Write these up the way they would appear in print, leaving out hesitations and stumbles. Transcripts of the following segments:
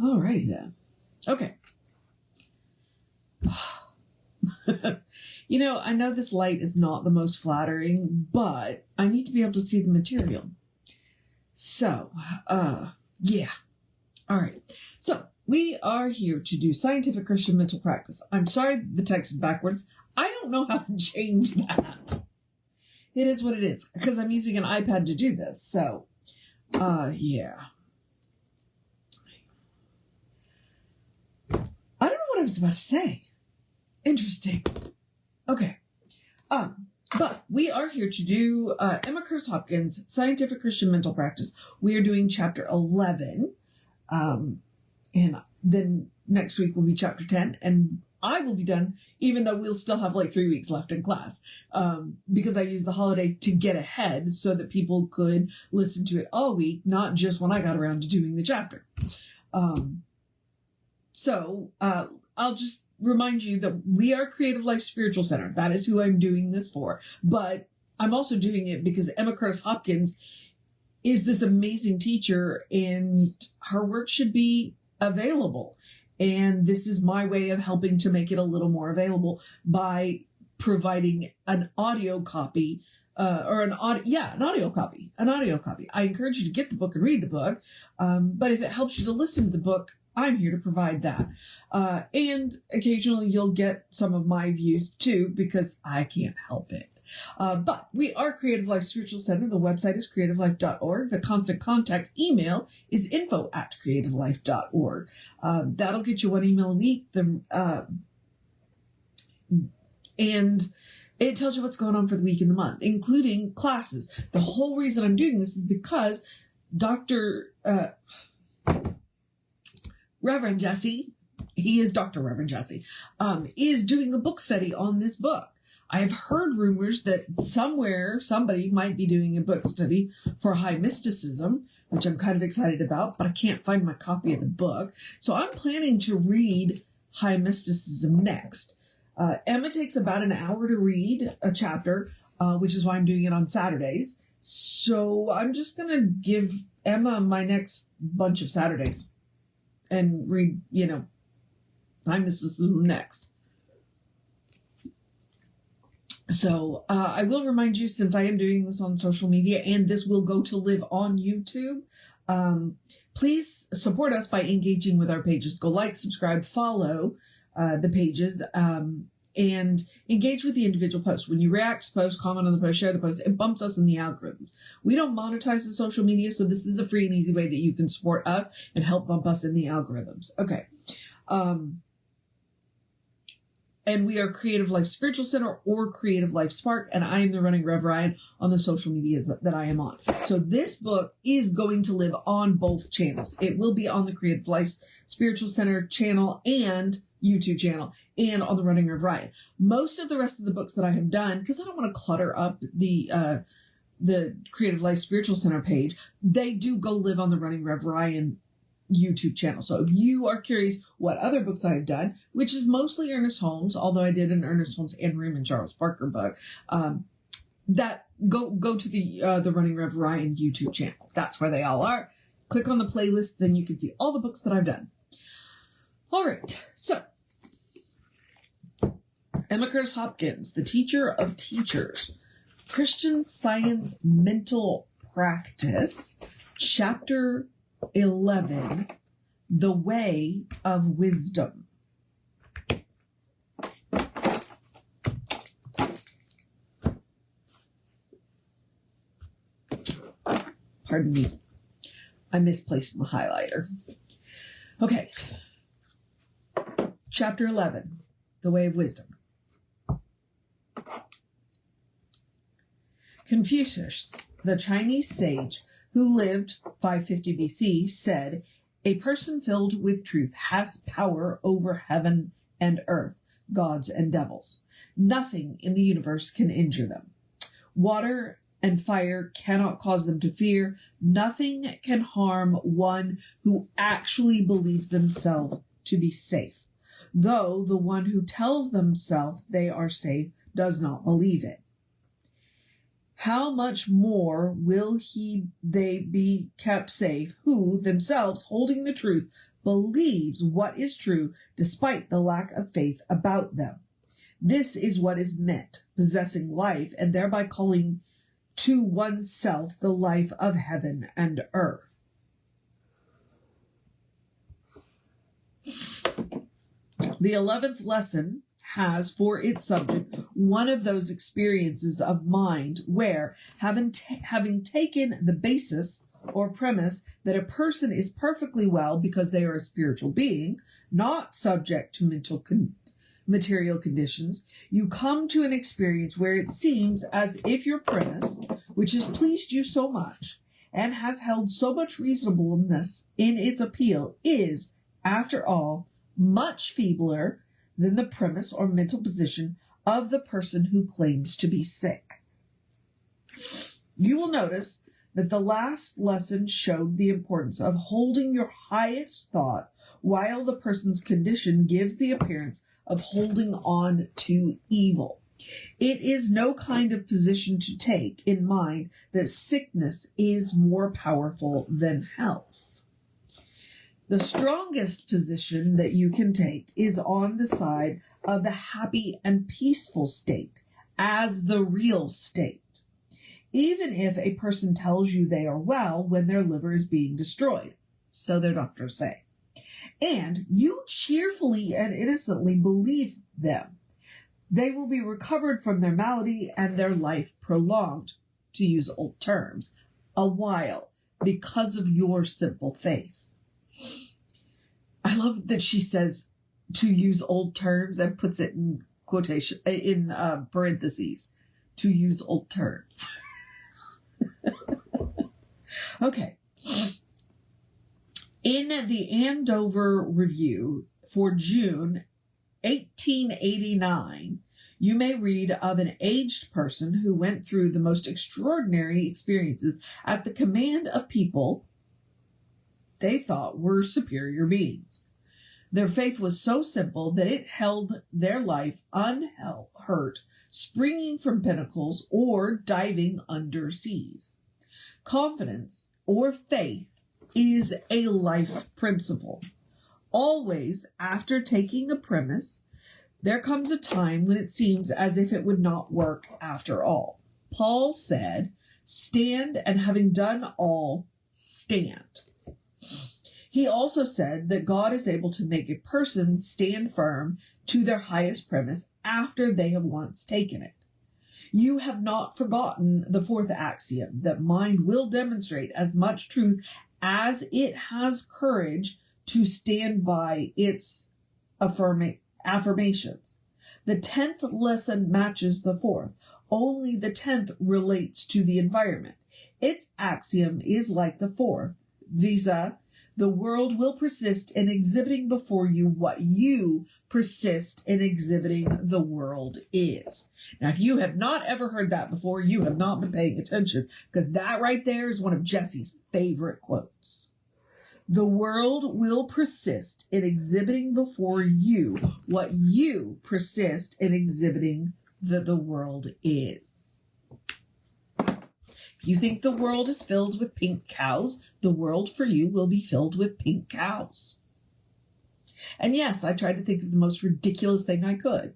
Alrighty then. Okay. I know this light is not the most flattering, but I need to be able to see the material. So, yeah. All right. So, we are here to do scientific Christian mental practice. I'm sorry the text is backwards. I don't know how to change that. It is what it is, because I'm using an iPad to do this. So, yeah. I don't know what I was about to say. Interesting. Okay. But we are here to do Emma Curtis Hopkins, Scientific Christian Mental Practice. We are doing chapter 11. And then next week will be chapter 10. And I will be done, even though we'll still have like 3 weeks left in class. Because I used the holiday to get ahead so that people could listen to it all week, not just when I got around to doing the chapter. So I'll just remind you that we are Creative Life Spiritual Center. That is who I'm doing this for. But I'm also doing it because Emma Curtis Hopkins is this amazing teacher, and her work should be available. And this is my way of helping to make it a little more available by providing an audio copy, an audio copy. I encourage you to get the book and read the book. But if it helps you to listen to the book, I'm here to provide that. And occasionally you'll get some of my views too, because I can't help it. But we are Creative Life Spiritual Center. The website is creativelife.org. The constant contact email is info@creativelife.org. That'll get you one email a week. And it tells you what's going on for the week and the month, including classes. The whole reason I'm doing this is because Reverend Jesse, he is Dr. Reverend Jesse, is doing a book study on this book. I've heard rumors that somewhere somebody might be doing a book study for high mysticism, which I'm kind of excited about, but I can't find my copy of the book. So I'm planning to read high mysticism next. Emma takes about an hour to read a chapter, which is why I'm doing it on Saturdays. So I'm just going to give Emma my next bunch of Saturdays and read, high mysticism next. So I will remind you, since I am doing this on social media and this will go to live on YouTube, please support us by engaging with our pages. Go like, subscribe, follow the pages, and engage with the individual posts. When you react to posts, comment on the post, share the post, it bumps us in the algorithms. We don't monetize the social media, so this is a free and easy way that you can support us and help bump us in the algorithms. Okay. And we are Creative Life Spiritual Center or Creative Life Spark, and I am the running Rev Ryan on the social medias that I am on. So this book is going to live on both channels. It will be on the Creative Life Spiritual Center channel and YouTube channel, and on the Running Rev Ryan. Most of the rest of the books that I have done, because I don't want to clutter up the Creative Life Spiritual Center page, they do go live on the Running Rev Ryan YouTube channel. So if you are curious what other books I've done, which is mostly Ernest Holmes, although I did an Ernest Holmes and Raymond Charles Parker book, that go to the Running Rev Ryan YouTube channel. That's where they all are. Click on the playlist, then you can see all the books that I've done. All right, so Emma Curtis Hopkins, the teacher of teachers, Christian Science Mental Practice, Chapter 11, The Way of Wisdom. Pardon me. I misplaced my highlighter. Okay. Chapter 11, The Way of Wisdom. Confucius, the Chinese sage who lived 550 BC, said, "A person filled with truth has power over heaven and earth, gods and devils. Nothing in the universe can injure them. Water and fire cannot cause them to fear. Nothing can harm one who actually believes themselves to be safe, though the one who tells themselves they are safe does not believe it. How much more will they be kept safe, who, themselves holding the truth, believes what is true despite the lack of faith about them. This is what is meant, possessing life and thereby calling to oneself the life of heaven and earth. The 11th lesson has for its subject one of those experiences of mind where, having taken the basis or premise that a person is perfectly well because they are a spiritual being, not subject to material conditions, you come to an experience where it seems as if your premise, which has pleased you so much and has held so much reasonableness in its appeal, is, after all, much feebler than the premise or mental position of the person who claims to be sick. You will notice that the last lesson showed the importance of holding your highest thought while the person's condition gives the appearance of holding on to evil. It is no kind of position to take in mind that sickness is more powerful than health. The strongest position that you can take is on the side of the happy and peaceful state as the real state, even if a person tells you they are well when their liver is being destroyed, so their doctors say, and you cheerfully and innocently believe them. They will be recovered from their malady and their life prolonged, to use old terms, a while, because of your simple faith. I love that she says to use old terms and puts it in quotation, in parentheses, to use old terms. Okay. In the Andover Review for June 1889, you may read of an aged person who went through the most extraordinary experiences at the command of people they thought were superior beings. Their faith was so simple that it held their life unhurt, springing from pinnacles or diving under seas. Confidence or faith is a life principle. Always, after taking a premise, there comes a time when it seems as if it would not work after all. Paul said, "Stand, and having done all, stand." He also said that God is able to make a person stand firm to their highest premise after they have once taken it. You have not forgotten the fourth axiom, that mind will demonstrate as much truth as it has courage to stand by its affirmations. The 10th lesson matches the 4th. Only the 10th relates to the environment. Its axiom is like the 4th, viz., the world will persist in exhibiting before you what you persist in exhibiting the world is. Now, if you have not ever heard that before, you have not been paying attention, because that right there is one of Jesse's favorite quotes. The world will persist in exhibiting before you what you persist in exhibiting that the world is. If you think the world is filled with pink cows, the world for you will be filled with pink cows. And yes, I tried to think of the most ridiculous thing I could.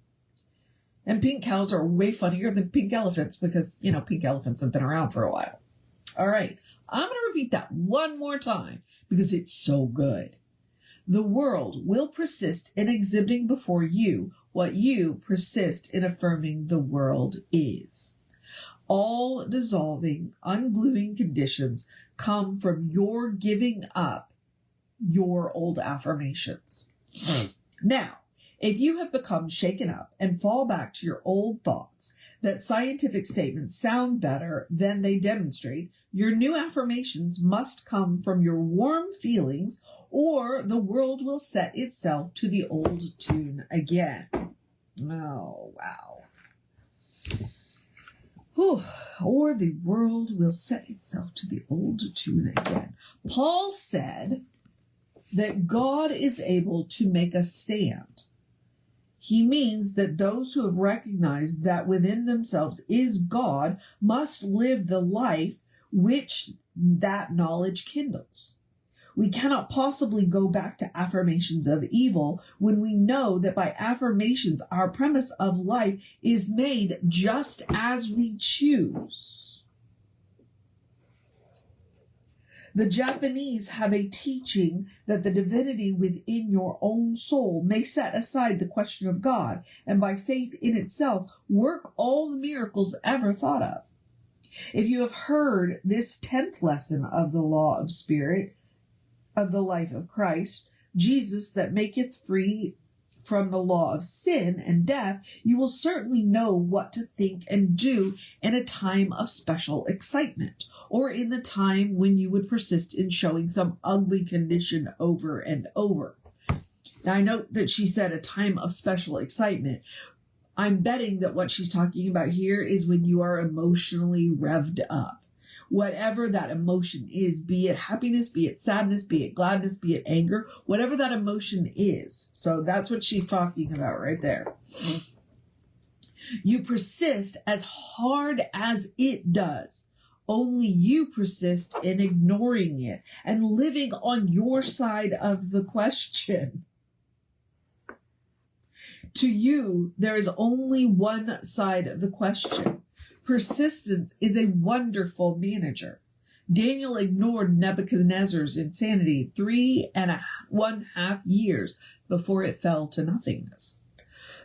And pink cows are way funnier than pink elephants because, pink elephants have been around for a while. All right, I'm going to repeat that one more time because it's so good. The world will persist in exhibiting before you what you persist in affirming the world is. All dissolving, ungluing conditions come from your giving up your old affirmations. Now, if you have become shaken up and fall back to your old thoughts that scientific statements sound better than they demonstrate, your new affirmations must come from your warm feelings, or the world will set itself to the old tune again. Oh, wow. Whew. Or the world will set itself to the old tune again. Paul said that God is able to make us stand. He means that those who have recognized that within themselves is God must live the life which that knowledge kindles. We cannot possibly go back to affirmations of evil when we know that by affirmations our premise of life is made just as we choose. The Japanese have a teaching that the divinity within your own soul may set aside the question of God, and by faith in itself work all the miracles ever thought of. If you have heard this 10th lesson of the law of spirit, of the life of Christ, Jesus that maketh free from the law of sin and death, you will certainly know what to think and do in a time of special excitement, or in the time when you would persist in showing some ugly condition over and over. Now, I note that she said a time of special excitement. I'm betting that what she's talking about here is when you are emotionally revved up. Whatever that emotion is, be it happiness, be it sadness, be it gladness, be it anger, whatever that emotion is. So that's what she's talking about right there. You persist as hard as it does. Only you persist in ignoring it and living on your side of the question. To you, there is only one side of the question. Persistence is a wonderful manager. Daniel ignored Nebuchadnezzar's insanity 3.5 years before it fell to nothingness.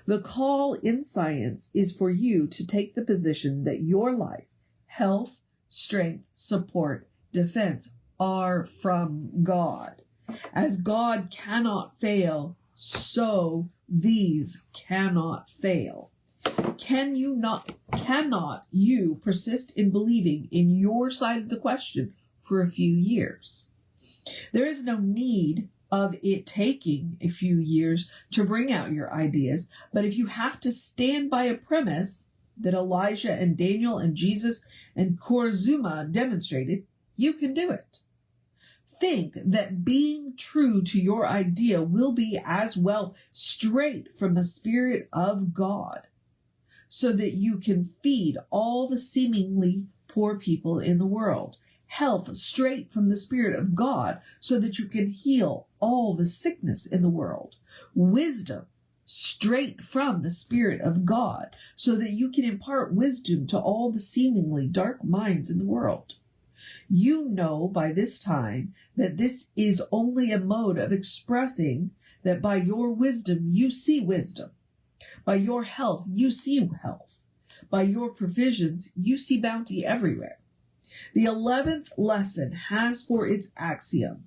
The call in science is for you to take the position that your life, health, strength, support, defense are from God. As God cannot fail, so these cannot fail. Cannot you persist in believing in your side of the question for a few years? There is no need of it taking a few years to bring out your ideas, but if you have to stand by a premise that Elijah and Daniel and Jesus and Kurzuma demonstrated, you can do it. Think that being true to your idea will be as well straight from the Spirit of God, so that you can feed all the seemingly poor people in the world. Health straight from the Spirit of God, so that you can heal all the sickness in the world. Wisdom straight from the Spirit of God, so that you can impart wisdom to all the seemingly dark minds in the world. You know by this time that this is only a mode of expressing that by your wisdom you see wisdom. By your health you see health. By your provisions you see bounty everywhere. The 11th lesson has for its axiom,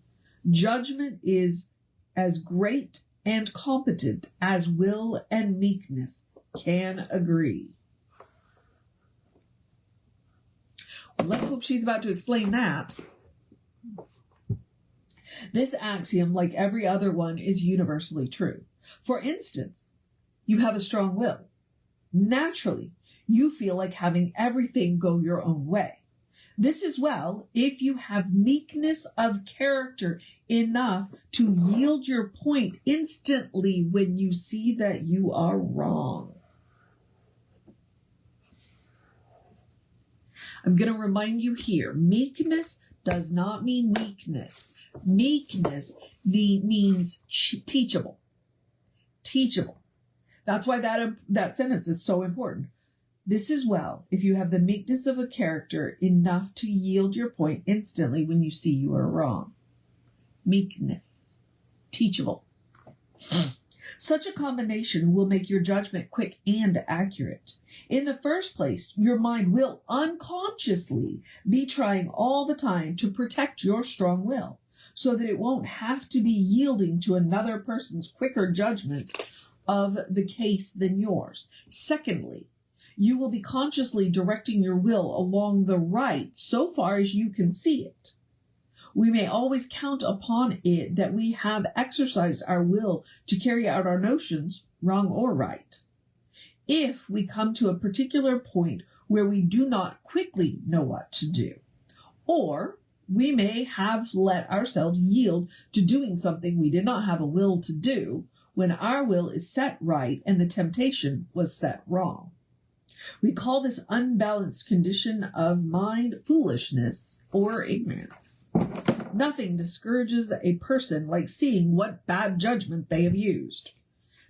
judgment is as great and competent as will and meekness can agree. Well, let's hope she's about to explain that. This axiom, like every other one, is universally true. For instance, you have a strong will. Naturally, you feel like having everything go your own way. This is well if you have meekness of character enough to yield your point instantly when you see that you are wrong. I'm going to remind you here, meekness does not mean weakness. Meekness means teachable. Teachable. That's why that sentence is so important. This is well if you have the meekness of a character enough to yield your point instantly when you see you are wrong. Meekness. Teachable. Such a combination will make your judgment quick and accurate. In the first place, your mind will unconsciously be trying all the time to protect your strong will, so that it won't have to be yielding to another person's quicker judgment of the case than yours. Secondly, you will be consciously directing your will along the right so far as you can see it. We may always count upon it that we have exercised our will to carry out our notions, wrong or right. If we come to a particular point where we do not quickly know what to do, or we may have let ourselves yield to doing something we did not have a will to do when our will is set right and the temptation was set wrong. We call this unbalanced condition of mind foolishness or ignorance. Nothing discourages a person like seeing what bad judgment they have used.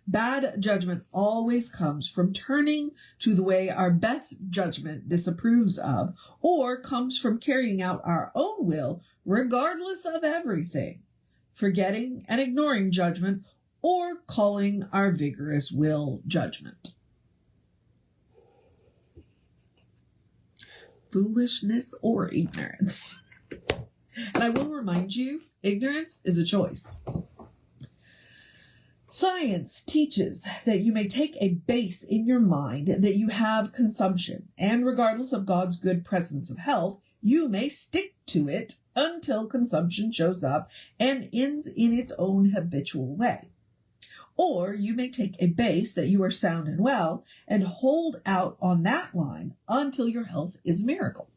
Bad judgment always comes from turning to the way our best judgment disapproves of, or comes from carrying out our own will regardless of everything, forgetting and ignoring judgment, or calling our vigorous will judgment. Foolishness or ignorance. And I will remind you, ignorance is a choice. Science teaches that you may take a base in your mind that you have consumption, and regardless of God's good presence of health, you may stick to it until consumption shows up and ends in its own habitual way. Or you may take a base that you are sound and well and hold out on that line until your health is a miracle.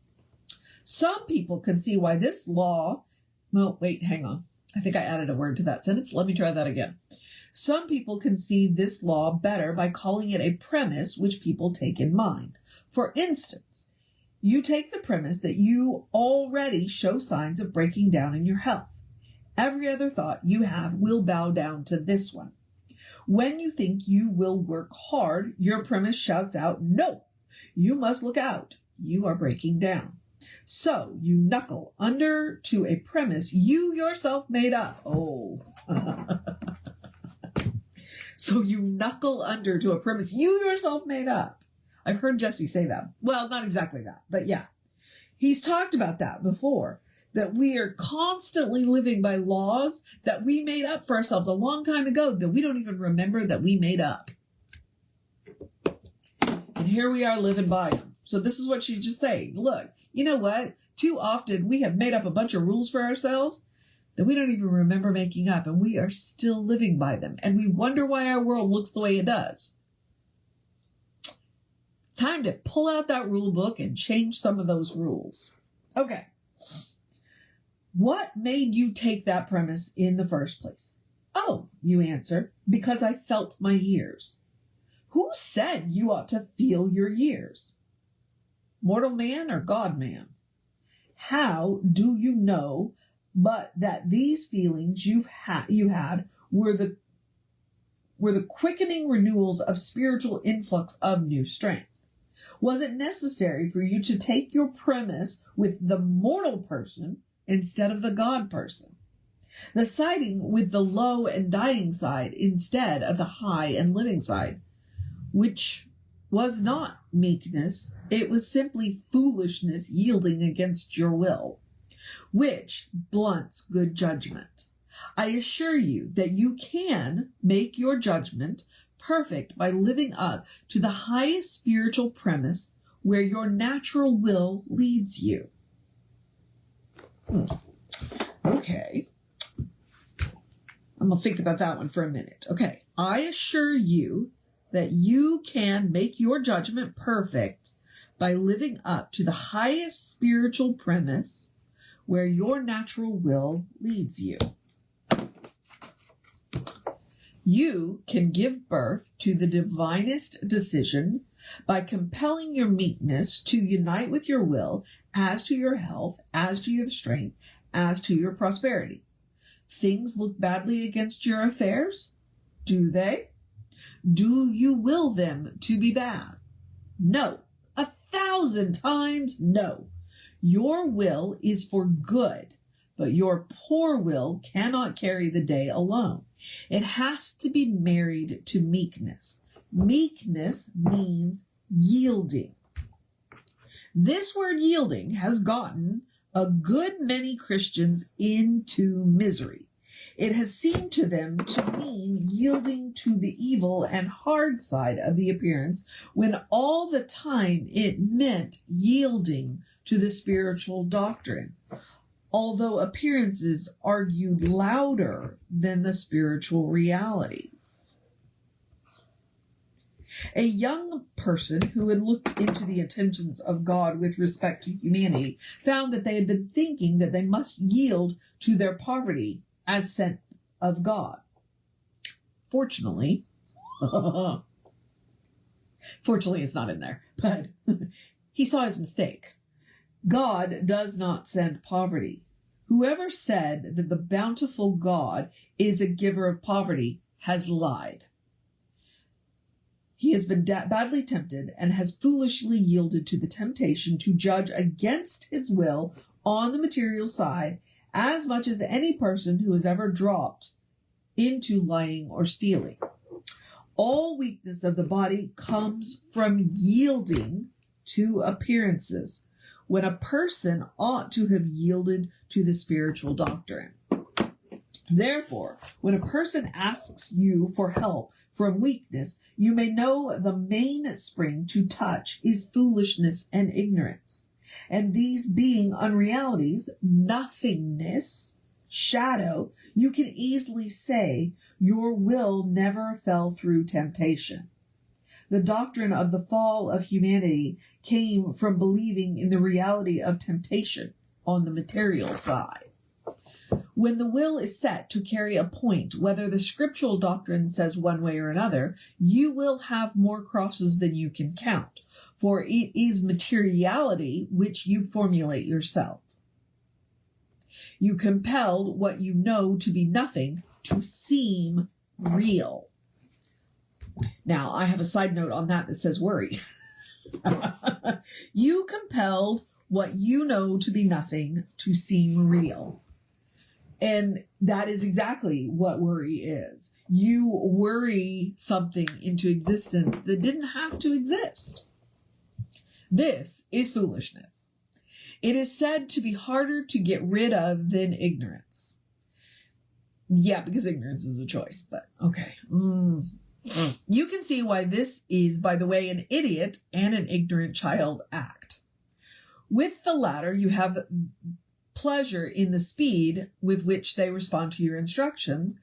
Some people can see why this law... Well, wait, hang on. I think I added a word to that sentence. Let me try that again. Some people can see this law better by calling it a premise which people take in mind. For instance, you take the premise that you already show signs of breaking down in your health. Every other thought you have will bow down to this one. When you think you will work hard, your premise shouts out, no, you must look out. You are breaking down. So you knuckle under to a premise you yourself made up. Oh. So you knuckle under to a premise you yourself made up. I've heard Jesse say that. Well, not exactly that, but yeah. He's talked about that before, that we are constantly living by laws that we made up for ourselves a long time ago that we don't even remember that we made up. And here we are living by them. So this is what she's just saying. Look, you know what? Too often we have made up a bunch of rules for ourselves that we don't even remember making up, and we are still living by them. And we wonder why our world looks the way it does. Time to pull out that rule book and change some of those rules. Okay. What made you take that premise in the first place? Oh, you answer, because I felt my years. Who said you ought to feel your years? Mortal man or God man? How do you know but that these feelings you had were the quickening renewals of spiritual influx of new strength? Was it necessary for you to take your premise with the mortal person instead of the God person? The siding with the low and dying side instead of the high and living side, which was not meekness, it was simply foolishness yielding against your will, which blunts good judgment. I assure you that you can make your judgment perfect by living up to the highest spiritual premise where your natural will leads you. Okay. I'm going to think about that one for a minute. Okay. I assure you that you can make your judgment perfect by living up to the highest spiritual premise where your natural will leads you. You can give birth to the divinest decision by compelling your meekness to unite with your will as to your health, as to your strength, as to your prosperity. Things look badly against your affairs? Do they? Do you will them to be bad? No. 1,000 times no. Your will is for good, but your poor will cannot carry the day alone. It has to be married to meekness. Meekness means yielding. This word yielding has gotten a good many Christians into misery. It has seemed to them to mean yielding to the evil and hard side of the appearance, when all the time it meant yielding to the spiritual doctrine, although appearances argued louder than the spiritual realities. A young person who had looked into the intentions of God with respect to humanity found that they had been thinking that they must yield to their poverty as sent of God. Fortunately, it's not in there, but he saw his mistake. God does not send poverty. Whoever said that the bountiful God is a giver of poverty has lied. He has been badly tempted and has foolishly yielded to the temptation to judge against his will on the material side as much as any person who has ever dropped into lying or stealing. All weakness of the body comes from yielding to appearances, when a person ought to have yielded to the spiritual doctrine. Therefore, when a person asks you for help from weakness, you may know the main spring to touch is foolishness and ignorance. And these being unrealities, nothingness, shadow, you can easily say your will never fell through temptation. The doctrine of the fall of humanity came from believing in the reality of temptation on the material side. When the will is set to carry a point, whether the scriptural doctrine says one way or another, you will have more crosses than you can count, for it is materiality which you formulate yourself. You compelled what you know to be nothing to seem real. Now, I have a side note on that says worry. You compelled what you know to be nothing to seem real. And that is exactly what worry is. You worry something into existence that didn't have to exist. This is foolishness. It is said to be harder to get rid of than ignorance. Yeah, because ignorance is a choice, but okay. You can see why this is, by the way, an idiot and an ignorant child act. With the latter, you have pleasure in the speed with which they respond to your instructions,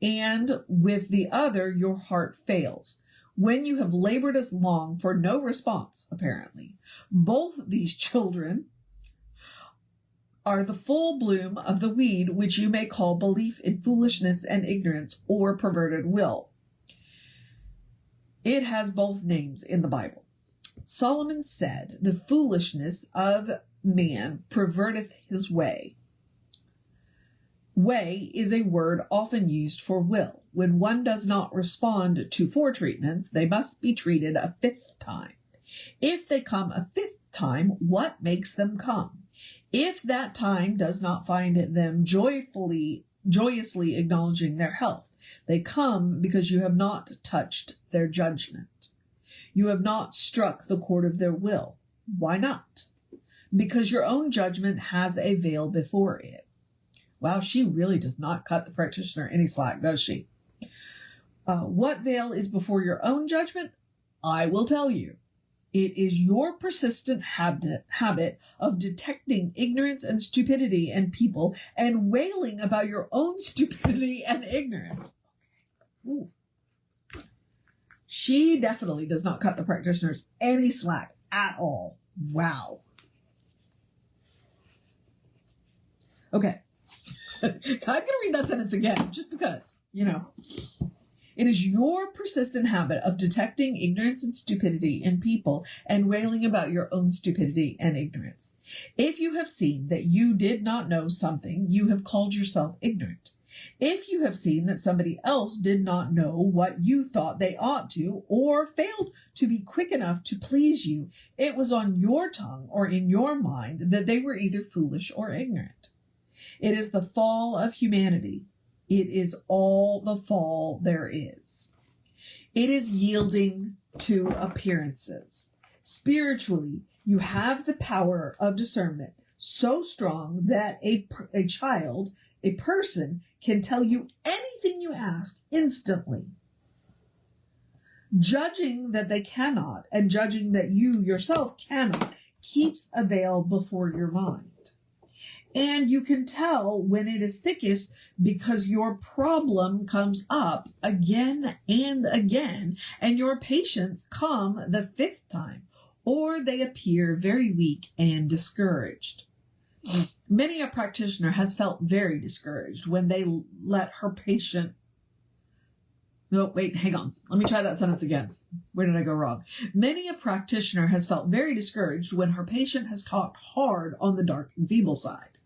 and with the other, your heart fails when you have labored as long for no response, apparently. Both these children are the full bloom of the weed which you may call belief in foolishness and ignorance or perverted will. It has both names in the Bible. Solomon said, "The foolishness of man perverteth his way." Way is a word often used for will. When one does not respond to 4 treatments, they must be treated a 5th time. If they come a 5th time, what makes them come? If that time does not find them joyously acknowledging their health, they come because you have not touched their judgment. You have not struck the chord of their will. Why not? Because your own judgment has a veil before it. Wow, she really does not cut the practitioner any slack, does she? What veil is before your own judgment? I will tell you. It is your persistent habit of detecting ignorance and stupidity in people and wailing about your own stupidity and ignorance. Ooh. She definitely does not cut the practitioners any slack at all. Wow. Okay. I'm going to read that sentence again, just because, It is your persistent habit of detecting ignorance and stupidity in people and wailing about your own stupidity and ignorance. If you have seen that you did not know something, you have called yourself ignorant. If you have seen that somebody else did not know what you thought they ought to, or failed to be quick enough to please you, it was on your tongue or in your mind that they were either foolish or ignorant. It is the fall of humanity. It is all the fall there is. It is yielding to appearances. Spiritually, you have the power of discernment so strong that a person can tell you anything you ask instantly. Judging that they cannot and judging that you yourself cannot keeps a veil before your mind. And you can tell when it is thickest because your problem comes up again and again, and your patients come the 5th time, or they appear very weak and discouraged. Many a practitioner has felt very discouraged when they let her patient... No, wait, hang on. Let me try that sentence again. Where did I go wrong? Many a practitioner has felt very discouraged when her patient has talked hard on the dark and feeble side.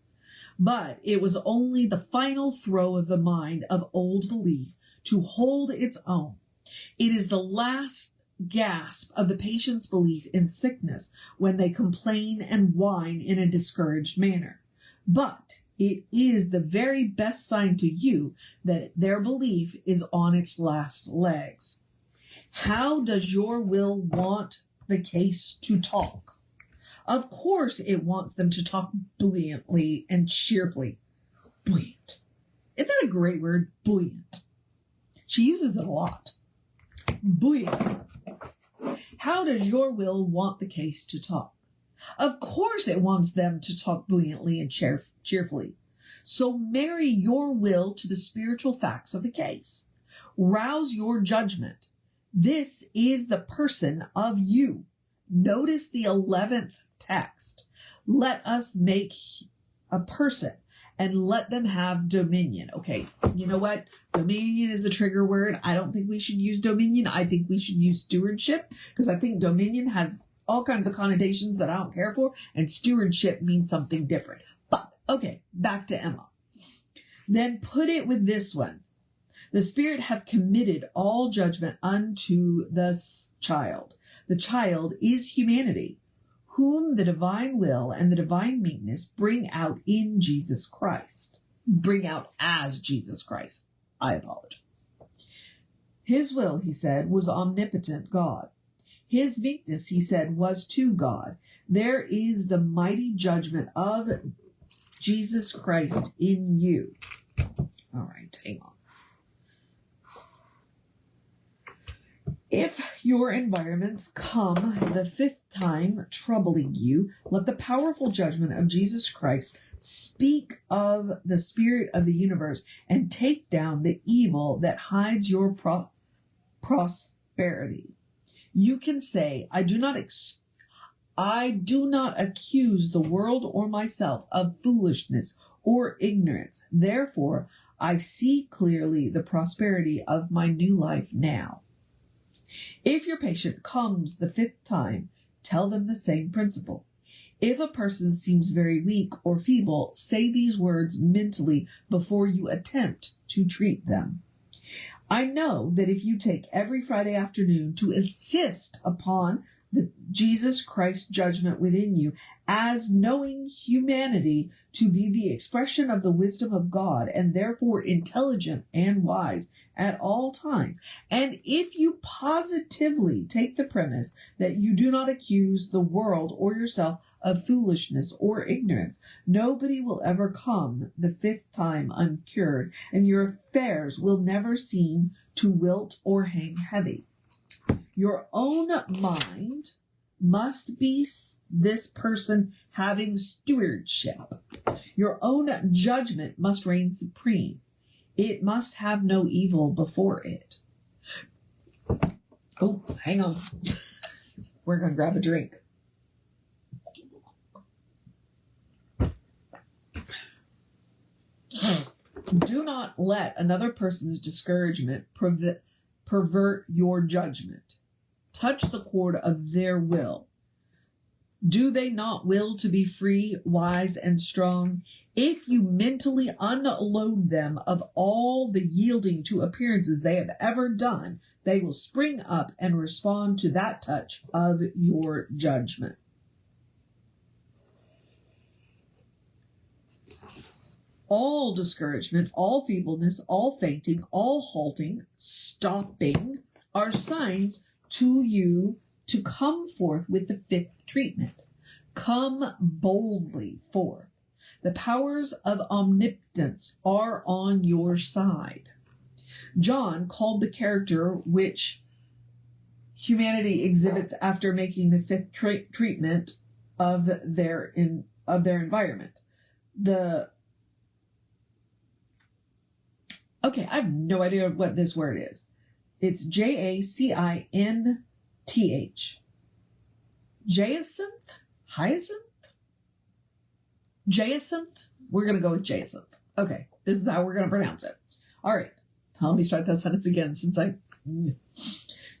But it was only the final throw of the mind of old belief to hold its own. It is the last gasp of the patient's belief in sickness when they complain and whine in a discouraged manner. But it is the very best sign to you that their belief is on its last legs. How does your will want the case to talk? Of course it wants them to talk buoyantly and cheerfully. Buoyant. Isn't that a great word? Buoyant. She uses it a lot. Buoyant. How does your will want the case to talk? Of course it wants them to talk buoyantly and cheerfully. So marry your will to the spiritual facts of the case. Rouse your judgment. This is the person of you. Notice the 11th text. Let us make a person and let them have dominion. Okay, you know what? Dominion is a trigger word. I don't think we should use dominion. I think we should use stewardship, because I think dominion has all kinds of connotations that I don't care for, and stewardship means something different. But, okay, back to Emma. Then put it with this one. The Spirit hath committed all judgment unto the child. The child is humanity, whom the divine will and the divine meekness bring out in Jesus Christ. Bring out as Jesus Christ. I apologize. His will, he said, was omnipotent God. His meekness, he said, was to God. There is the mighty judgment of Jesus Christ in you. All right, hang on. If your environments come the 5th time troubling you, let the powerful judgment of Jesus Christ speak of the Spirit of the universe and take down the evil that hides your prosperity. You can say, I do not accuse the world or myself of foolishness or ignorance. Therefore, I see clearly the prosperity of my new life now. If your patient comes the 5th time, tell them the same principle. If a person seems very weak or feeble, say these words mentally before you attempt to treat them. I know that if you take every Friday afternoon to insist upon the Jesus Christ judgment within you as knowing humanity to be the expression of the wisdom of God and therefore intelligent and wise at all times, and if you positively take the premise that you do not accuse the world or yourself of foolishness or ignorance, nobody will ever come the 5th time uncured, and your affairs will never seem to wilt or hang heavy. Your own mind must be this person having stewardship. Your own judgment must reign supreme. It must have no evil before it. Oh, hang on. We're going to grab a drink. Do not let another person's discouragement pervert your judgment. Touch the chord of their will. Do they not will to be free, wise, and strong? If you mentally unload them of all the yielding to appearances they have ever done, they will spring up and respond to that touch of your judgment. All discouragement, all feebleness, all fainting, all halting, stopping are signs to you to come forth with the 5th treatment. Come boldly forth. The powers of omnipotence are on your side. John called the character which humanity exhibits after making the 5th treatment of their environment. Okay, I have no idea what this word is. It's Jacinth. Jacinth? Hyacinth? Jacinth? We're going to go with Jacinth. Okay, this is how we're going to pronounce it. All right, let me start that sentence again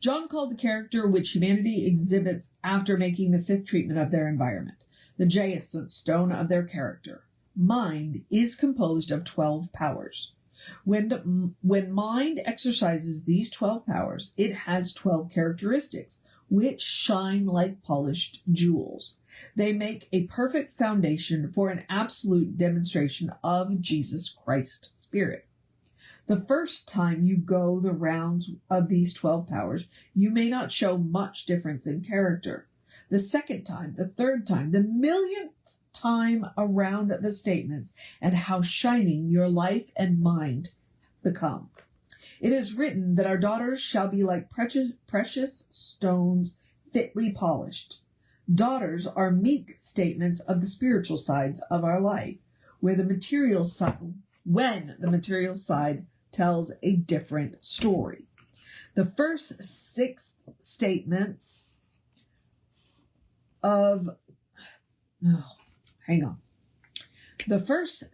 John called the character which humanity exhibits after making the 5th treatment of their environment, the jacinth stone of their character. mind is composed of 12 powers. When mind exercises these 12 powers, it has 12 characteristics, which shine like polished jewels. They make a perfect foundation for an absolute demonstration of Jesus Christ's Spirit. The first time you go the rounds of these 12 powers, you may not show much difference in character. The second time, the third time, the millionth time around the statements, and how shining your life and mind become. It is written that our daughters shall be like precious stones fitly polished. Daughters are meek statements of the spiritual sides of our life, when the material side tells a different story. The first 6 statements of The first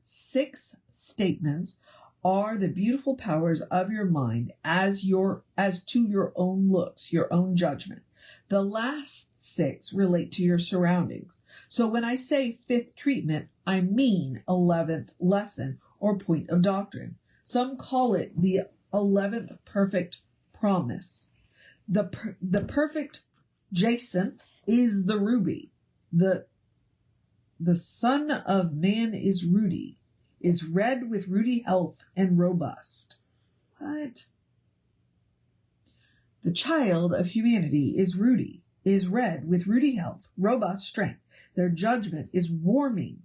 6 statements are the beautiful powers of your mind as to your own looks, your own judgment. The last 6 relate to your surroundings. So when I say 5th treatment, I mean 11th lesson or point of doctrine. Some call it the 11th perfect promise. The perfect jacinth is the ruby. The son of man is ruddy, is red with ruddy health and robust. What? The child of humanity is ruddy, is red with ruddy health, robust strength. Their judgment is warming,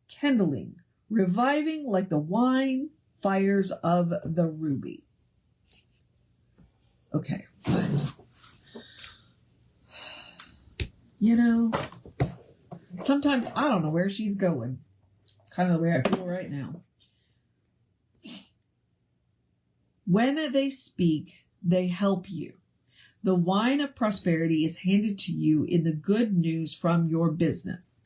kindling, reviving like the wine fires of the ruby. Okay, but sometimes I don't know where she's going. It's kind of the way I feel right now. When they speak, they help you. The wine of prosperity is handed to you in the good news from your business.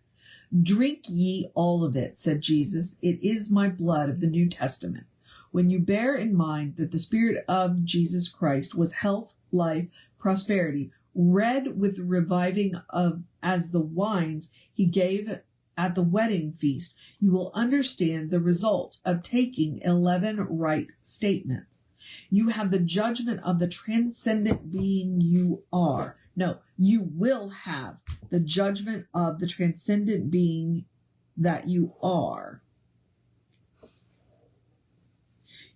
Drink ye all of it, said Jesus. It is my blood of the New Testament. When you bear in mind that the Spirit of Jesus Christ was health, life, prosperity, red with reviving of as the wines he gave at the wedding feast, you will understand the results of taking 11 right statements. You have the judgment of the transcendent being you are. No, you will have the judgment of the transcendent being that you are.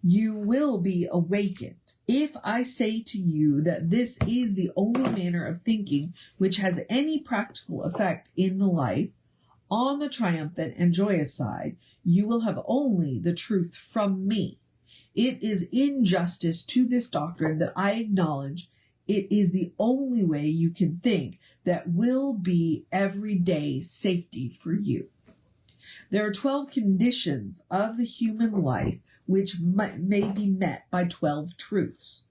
You will be awakened. If I say to you that this is the only manner of thinking which has any practical effect in the life, on the triumphant and joyous side, you will have only the truth from me. It is injustice to this doctrine that I acknowledge it is the only way you can think that will be everyday safety for you. There are 12 conditions of the human life which may be met by 12 truths.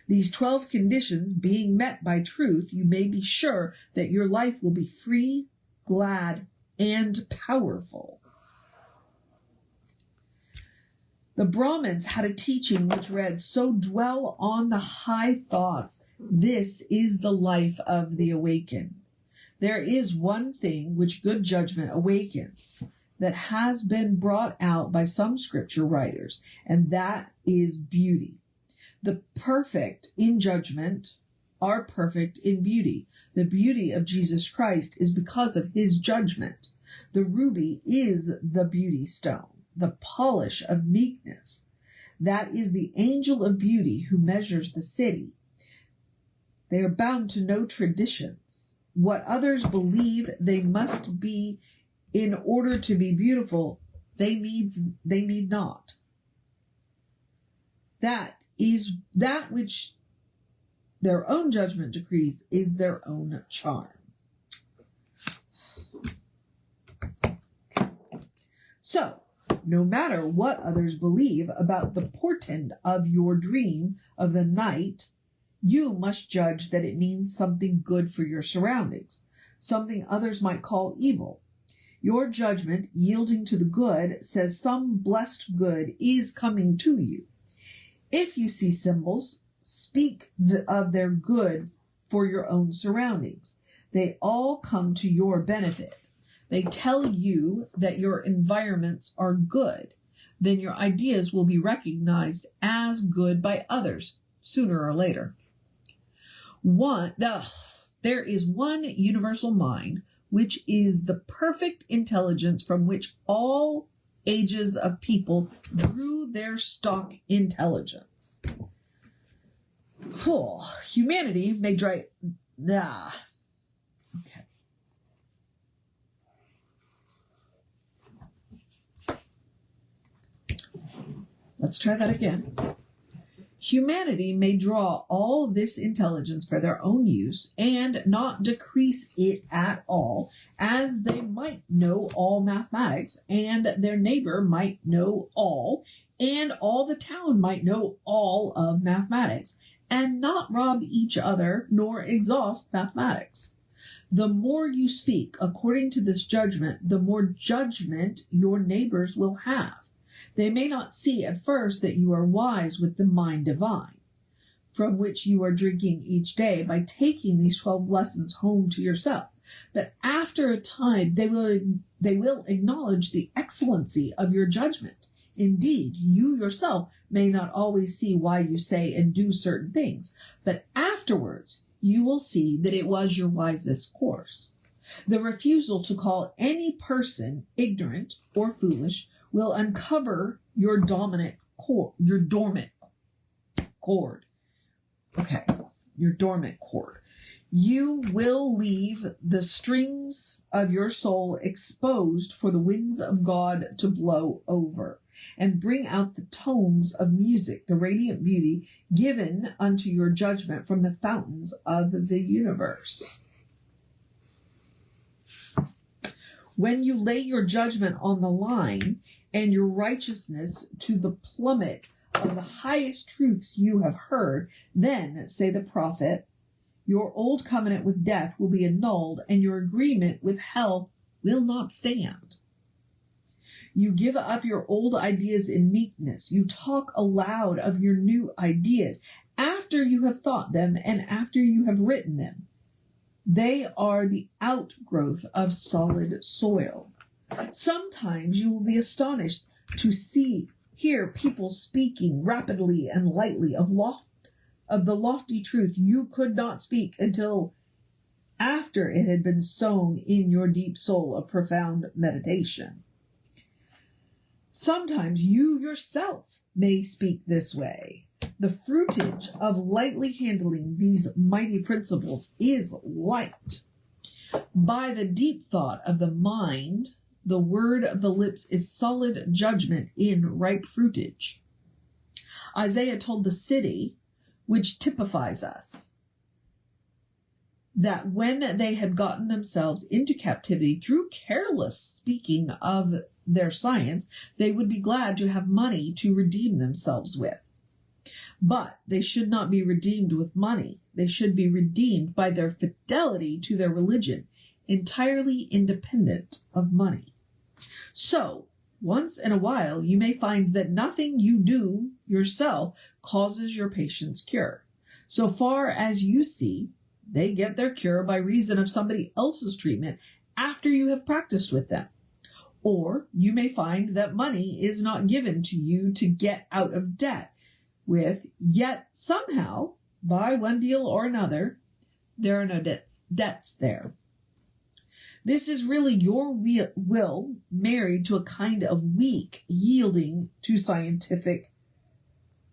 These 12 conditions being met by truth, you may be sure that your life will be free, glad, and powerful. The Brahmins had a teaching which read, so dwell on the high thoughts. This is the life of the awakened. There is one thing which good judgment awakens that has been brought out by some scripture writers, and that is beauty. The perfect in judgment are perfect in beauty. The beauty of Jesus Christ is because of his judgment. The ruby is the beauty stone, the polish of meekness. That is the angel of beauty who measures the city. They are bound to no traditions. What others believe they must be in order to be beautiful, they need not. That which their own judgment decrees is their own charm. So, no matter what others believe about the portent of your dream of the night, you must judge that it means something good for your surroundings, something others might call evil. Your judgment, yielding to the good, says some blessed good is coming to you. If you see symbols, speak of their good for your own surroundings. They all come to your benefit. They tell you that your environments are good. Then your ideas will be recognized as good by others sooner or later. There is one universal mind, which is the perfect intelligence from which all ages of people drew their stock intelligence. Humanity may Okay. Let's try that again. Humanity may draw all this intelligence for their own use and not decrease it at all, as they might know all mathematics, and their neighbor might know all, and all the town might know all of mathematics, and not rob each other nor exhaust mathematics. The more you speak according to this judgment, the more judgment your neighbors will have. They may not see at first that you are wise with the mind divine, from which you are drinking each day by taking these 12 lessons home to yourself. But after a time, they will acknowledge the excellency of your judgment. Indeed, you yourself may not always see why you say and do certain things, but afterwards you will see that it was your wisest course. The refusal to call any person ignorant or foolish will uncover your dormant cord. Your dormant cord. You will leave the strings of your soul exposed for the winds of God to blow over, and bring out the tones of music, the radiant beauty given unto your judgment from the fountains of the universe. When you lay your judgment on the line and your righteousness to the plummet of the highest truths you have heard, then, say the prophet, your old covenant with death will be annulled, and your agreement with hell will not stand. You give up your old ideas in meekness. You talk aloud of your new ideas after you have thought them and after you have written them. They are the outgrowth of solid soil. Sometimes you will be astonished to hear people speaking rapidly and lightly of the lofty truth you could not speak until after it had been sown in your deep soul of profound meditation. Sometimes you yourself may speak this way. The fruitage of lightly handling these mighty principles is light. By the deep thought of the mind, the word of the lips is solid judgment in ripe fruitage. Isaiah told the city, which typifies us, that when they had gotten themselves into captivity through careless speaking of their science, they would be glad to have money to redeem themselves with. But they should not be redeemed with money. They should be redeemed by their fidelity to their religion, entirely independent of money. So, once in a while, you may find that nothing you do yourself causes your patient's cure. So far as you see, they get their cure by reason of somebody else's treatment after you have practiced with them. Or you may find that money is not given to you to get out of debt with, yet somehow, by one deal or another, there are no debts there. This is really your will married to a kind of weak yielding to scientific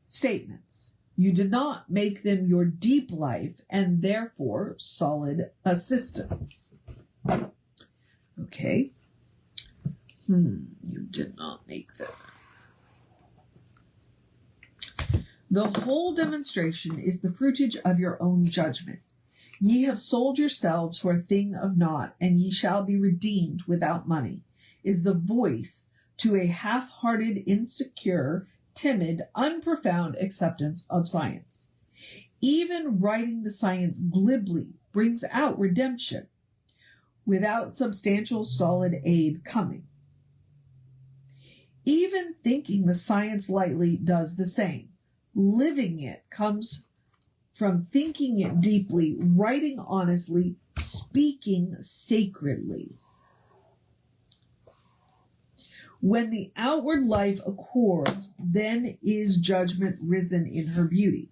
statements. You did not make them your deep life and therefore solid assistance. Okay. You did not make them. The whole demonstration is the fruitage of your own judgment. Ye have sold yourselves for a thing of naught, and ye shall be redeemed without money, is the voice to a half-hearted, insecure, timid, unprofound acceptance of science. Even writing the science glibly brings out redemption, without substantial solid aid coming. Even thinking the science lightly does the same. Living it comes from thinking it deeply, writing honestly, speaking sacredly. When the outward life accords, then is judgment risen in her beauty.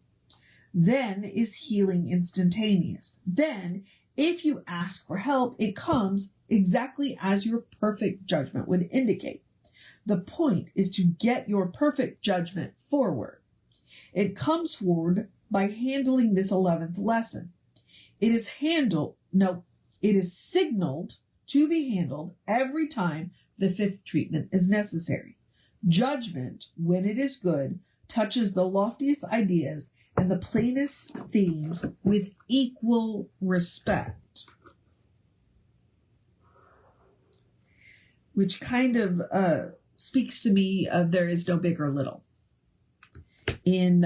Then is healing instantaneous. Then, if you ask for help, it comes exactly as your perfect judgment would indicate. The point is to get your perfect judgment forward. It comes forward by handling this 11th lesson. It is signaled to be handled every time the 5th treatment is necessary. Judgment, when it is good, touches the loftiest ideas and the plainest themes with equal respect. Which kind of speaks to me of there is no big or little. In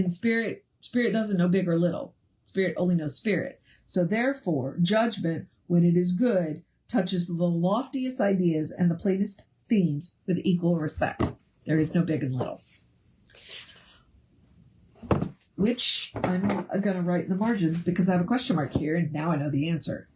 spirit doesn't know big or little. Spirit only knows spirit. So therefore, judgment, when it is good, touches the loftiest ideas and the plainest themes with equal respect. There is no big and little. Which I'm going to write in the margins because I have a question mark here and now I know the answer.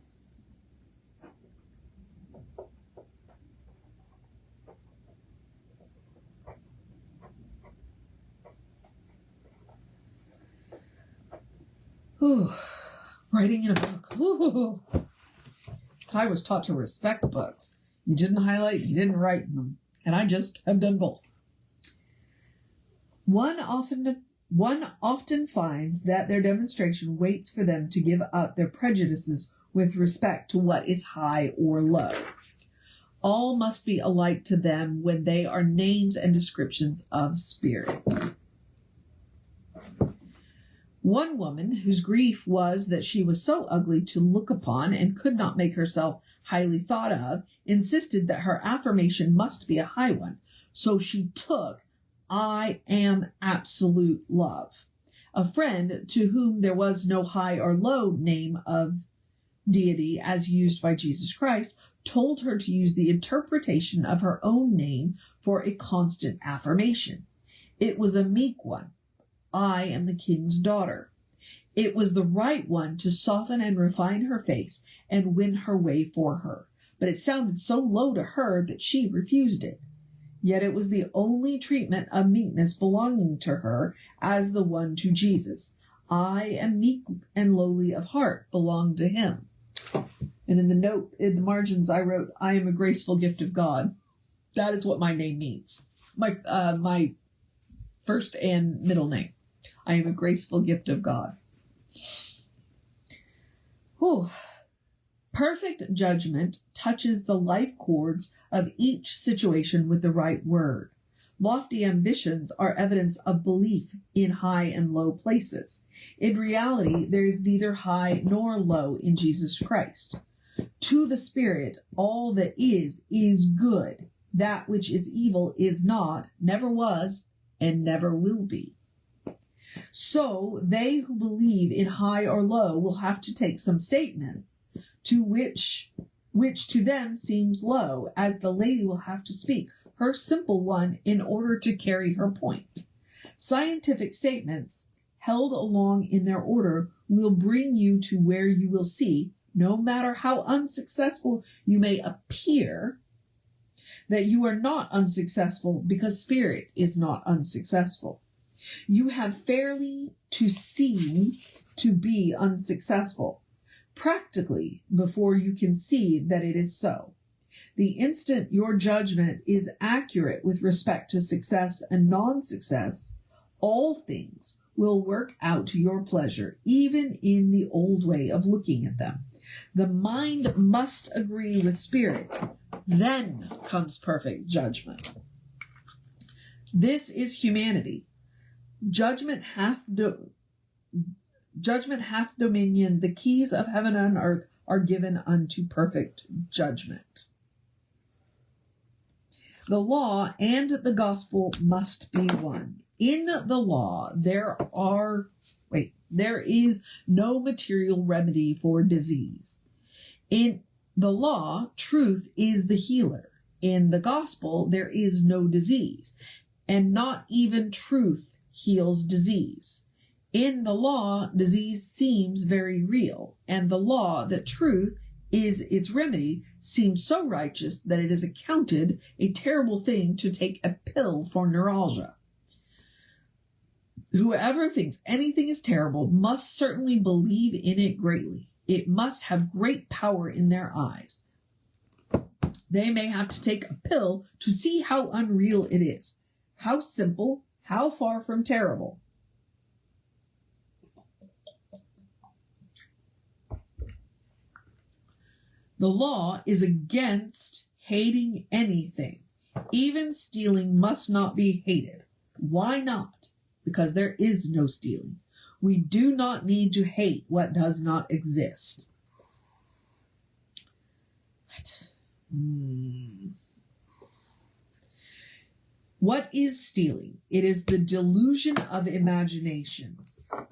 Ooh, writing in a book. Ooh. I was taught to respect books. You didn't highlight, you didn't write in them. And I just have done both. One often finds that their demonstration waits for them to give up their prejudices with respect to what is high or low. All must be alike to them when they are names and descriptions of spirit. One woman, whose grief was that she was so ugly to look upon and could not make herself highly thought of, insisted that her affirmation must be a high one. So she took, "I am absolute love." A friend, to whom there was no high or low name of deity as used by Jesus Christ, told her to use the interpretation of her own name for a constant affirmation. It was a meek one. "I am the king's daughter." It was the right one to soften and refine her face and win her way for her, but it sounded so low to her that she refused it. Yet it was the only treatment of meekness belonging to her as the one to Jesus. "I am meek and lowly of heart" belonged to him. And in the note, in the margins, I wrote, "I am a graceful gift of God." That is what my name means. My first and middle name. I am a graceful gift of God. Whew. Perfect judgment touches the life chords of each situation with the right word. Lofty ambitions are evidence of belief in high and low places. In reality, there is neither high nor low in Jesus Christ. To the Spirit, all that is good. That which is evil is not, never was, and never will be. So they who believe in high or low will have to take some statement to which to them seems low, as the lady will have to speak her simple one in order to carry her point. Scientific statements, held along in their order, will bring you to where you will see, no matter how unsuccessful you may appear, that you are not unsuccessful because spirit is not unsuccessful. You have fairly to seem to be unsuccessful, practically, before you can see that it is so. The instant your judgment is accurate with respect to success and non-success, all things will work out to your pleasure, even in the old way of looking at them. The mind must agree with spirit. Then comes perfect judgment. This is humanity. Judgment hath dominion. The keys of heaven and earth are given unto perfect judgment. The law and the gospel must be one. In the law, there is no material remedy for disease. In the law, truth is the healer. In the gospel, there is no disease, and not even truth heals disease. In the law, disease seems very real, and the law that truth is its remedy seems so righteous that it is accounted a terrible thing to take a pill for neuralgia. Whoever thinks anything is terrible must certainly believe in it greatly. It must have great power in their eyes. They may have to take a pill to see how unreal it is, how simple, how far from terrible. The law is against hating anything. Even stealing must not be hated. Why not? Because there is no stealing. We do not need to hate what does not exist. What is stealing? It is the delusion of imagination.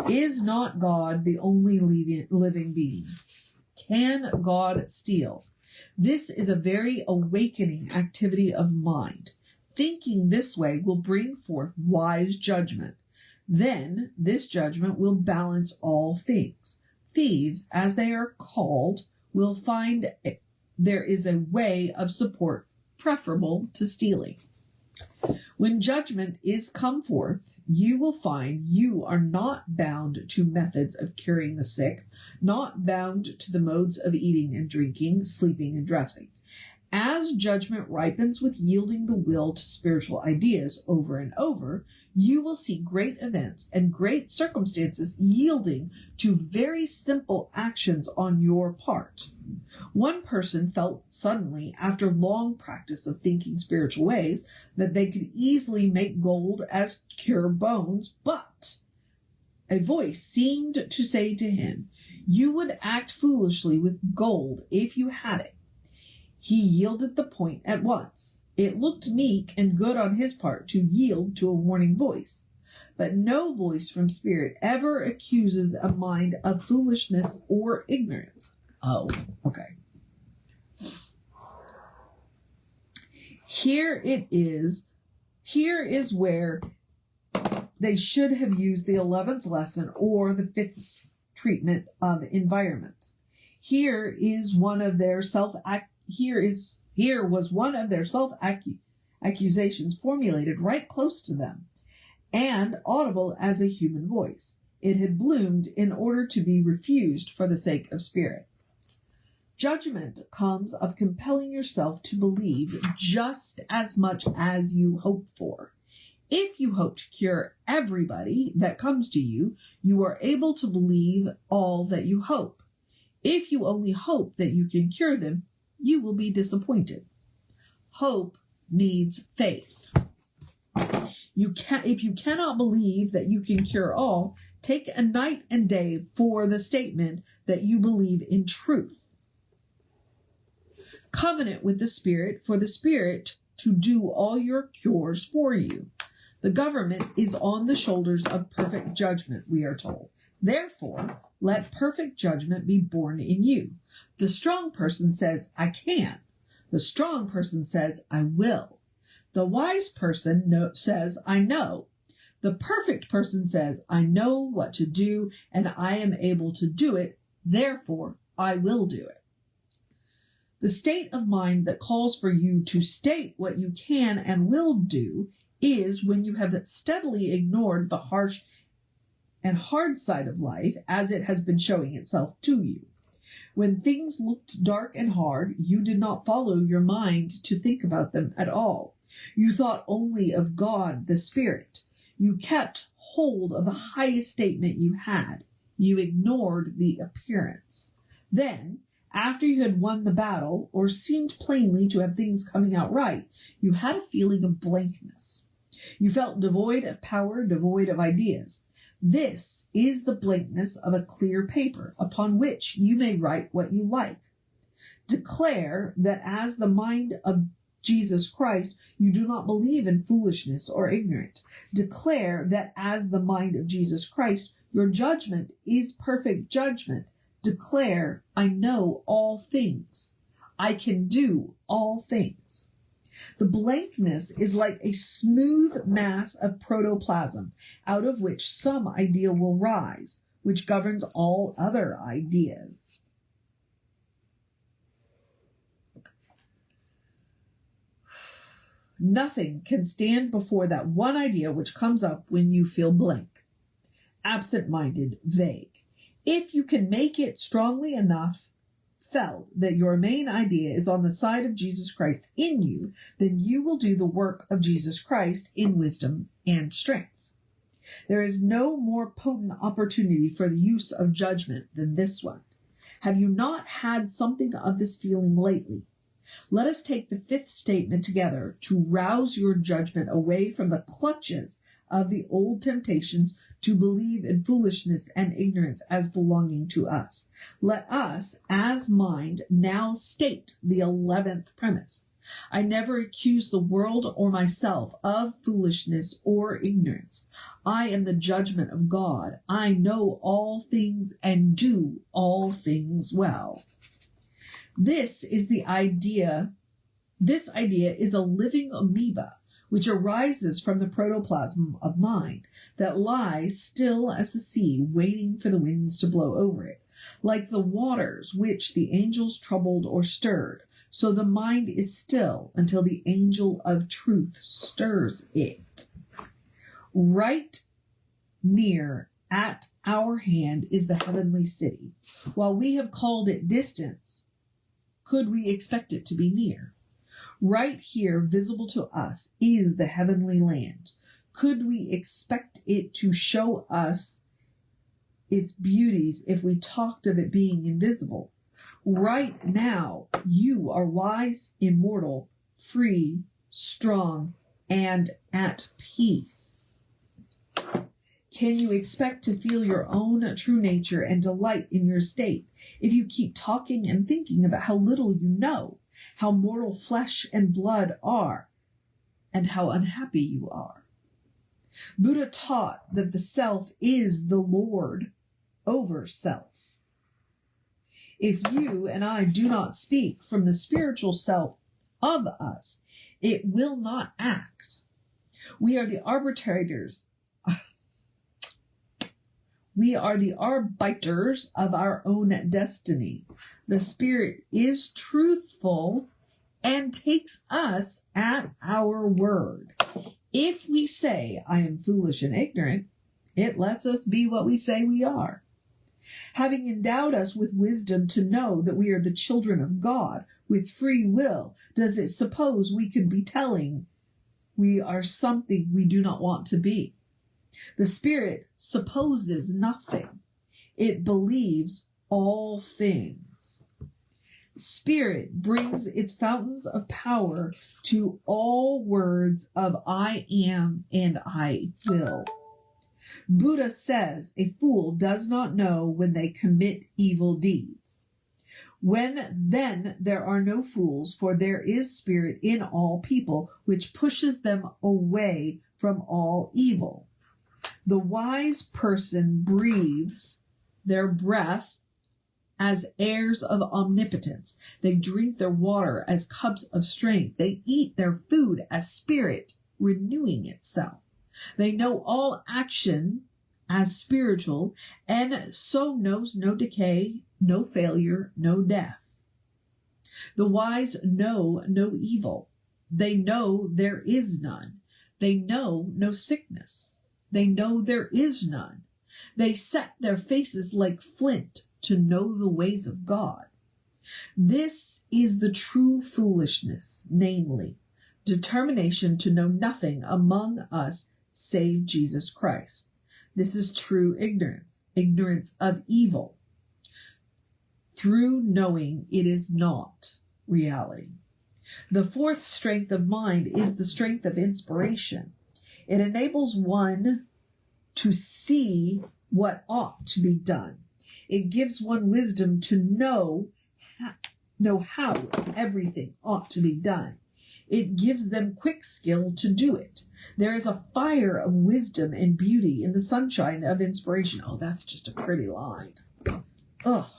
Is not God the only living being? Can God steal? This is a very awakening activity of mind. Thinking this way will bring forth wise judgment. Then this judgment will balance all things. Thieves, as they are called, will find there is a way of support preferable to stealing. When judgment is come forth, you will find you are not bound to methods of curing the sick, not bound to the modes of eating and drinking, sleeping and dressing. As judgment ripens with yielding the will to spiritual ideas over and over, you will see great events and great circumstances yielding to very simple actions on your part. One person felt suddenly, after long practice of thinking spiritual ways, that they could easily make gold as cure bones, but a voice seemed to say to him, "You would act foolishly with gold if you had it." He yielded the point at once. It looked meek and good on his part to yield to a warning voice. But no voice from spirit ever accuses a mind of foolishness or ignorance. Oh, okay. Here it is. Here is where they should have used the 11th lesson or the 5th treatment of environments. Here was one of their self-accusations formulated right close to them, and audible as a human voice. It had bloomed in order to be refused for the sake of spirit. Judgment comes of compelling yourself to believe just as much as you hope for. If you hope to cure everybody that comes to you, you are able to believe all that you hope. If you only hope that you can cure them, you will be disappointed. Hope needs faith. If you cannot believe that you can cure all, take a night and day for the statement that you believe in truth. Covenant with the Spirit for the Spirit to do all your cures for you. The government is on the shoulders of perfect judgment, we are told. Therefore, let perfect judgment be born in you. The strong person says, "I can." The strong person says, "I will." The wise person says, "I know." The perfect person says, "I know what to do, and I am able to do it. Therefore, I will do it." The state of mind that calls for you to state what you can and will do is when you have steadily ignored the harsh and hard side of life as it has been showing itself to you. When things looked dark and hard, you did not follow your mind to think about them at all. You thought only of God, the Spirit. You kept hold of the highest statement you had. You ignored the appearance. Then, after you had won the battle, or seemed plainly to have things coming out right, you had a feeling of blankness. You felt devoid of power, devoid of ideas. This is the blankness of a clear paper, upon which you may write what you like. Declare that as the mind of Jesus Christ, you do not believe in foolishness or ignorance. Declare that as the mind of Jesus Christ, your judgment is perfect judgment. Declare, "I know all things. I can do all things." The blankness is like a smooth mass of protoplasm, out of which some idea will rise, which governs all other ideas. Nothing can stand before that one idea which comes up when you feel blank, absent-minded, vague. If you can make it strongly enough felt that your main idea is on the side of Jesus Christ in you, then you will do the work of Jesus Christ in wisdom and strength. There is no more potent opportunity for the use of judgment than this one. Have you not had something of this feeling lately? Let us take the fifth statement together to rouse your judgment away from the clutches of the old temptations to believe in foolishness and ignorance as belonging to us. Let us, as mind, now state the 11th premise. I never accuse the world or myself of foolishness or ignorance. I am the judgment of God. I know all things and do all things well. This idea is a living amoeba which arises from the protoplasm of mind that lies still as the sea, waiting for the winds to blow over it. Like the waters which the angels troubled or stirred, so the mind is still until the angel of truth stirs it. Right near at our hand is the heavenly city. While we have called it distance, could we expect it to be near? Right here, visible to us, is the heavenly land. Could we expect it to show us its beauties if we talked of it being invisible? Right now, you are wise, immortal, free, strong, and at peace. Can you expect to feel your own true nature and delight in your state if you keep talking and thinking about how little you know, how mortal flesh and blood are, and how unhappy you are? Buddha taught that the self is the Lord over self. If you and I do not speak from the spiritual self of us, it will not act. We are the arbitrators. We are the arbiters of our own destiny. The spirit is truthful and takes us at our word. If we say, I am foolish and ignorant, it lets us be what we say we are. Having endowed us with wisdom to know that we are the children of God with free will, does it suppose we could be telling we are something we do not want to be? The spirit supposes nothing. It believes all things. Spirit brings its fountains of power to all words of I am and I will. Buddha says a fool does not know when they commit evil deeds. Then there are no fools, for there is spirit in all people, which pushes them away from all evil. The wise person breathes their breath as airs of omnipotence. They drink their water as cups of strength. They eat their food as spirit renewing itself. They know all action as spiritual, and so knows no decay, no failure, no death. The wise know no evil. They know there is none. They know no sickness. They know there is none. They set their faces like flint to know the ways of God. This is the true foolishness, namely, determination to know nothing among us save Jesus Christ. This is true ignorance, ignorance of evil. Through knowing it is not reality. The fourth strength of mind is the strength of inspiration. It enables one to see what ought to be done. It gives one wisdom to know how everything ought to be done. It gives them quick skill to do it. There is a fire of wisdom and beauty in the sunshine of inspiration. Oh, that's just a pretty line. Oh,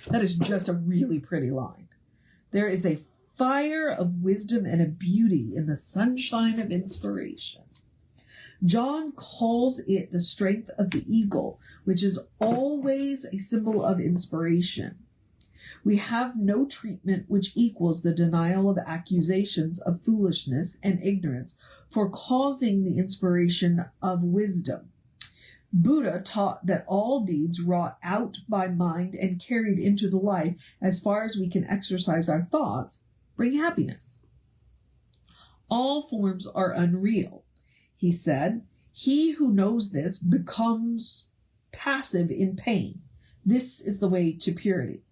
that is just a really pretty line. There is a fire of wisdom and a beauty in the sunshine of inspiration. John calls it the strength of the eagle, which is always a symbol of inspiration. We have no treatment which equals the denial of accusations of foolishness and ignorance for causing the inspiration of wisdom. Buddha taught that all deeds wrought out by mind and carried into the life as far as we can exercise our thoughts bring happiness. All forms are unreal. He said, he who knows this becomes passive in pain. This is the way to purity.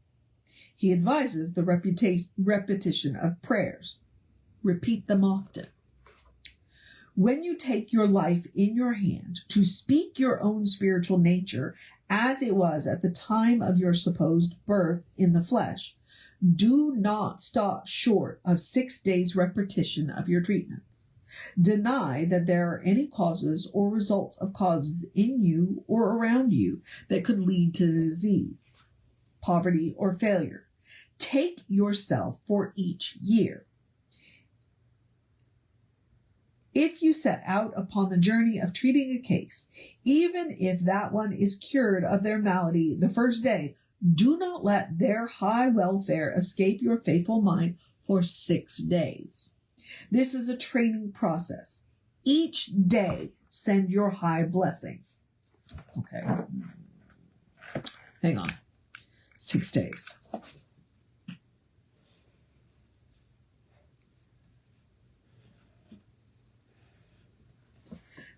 He advises the repetition of prayers. Repeat them often. When you take your life in your hand to speak your own spiritual nature as it was at the time of your supposed birth in the flesh, do not stop short of 6 days' repetition of your treatments. Deny that there are any causes or results of causes in you or around you that could lead to disease, poverty, or failure. Take yourself for each year. If you set out upon the journey of treating a case, even if that one is cured of their malady the first day, do not let their high welfare escape your faithful mind for 6 days. This is a training process. Each day, send your high blessing. Okay. Hang on. 6 days.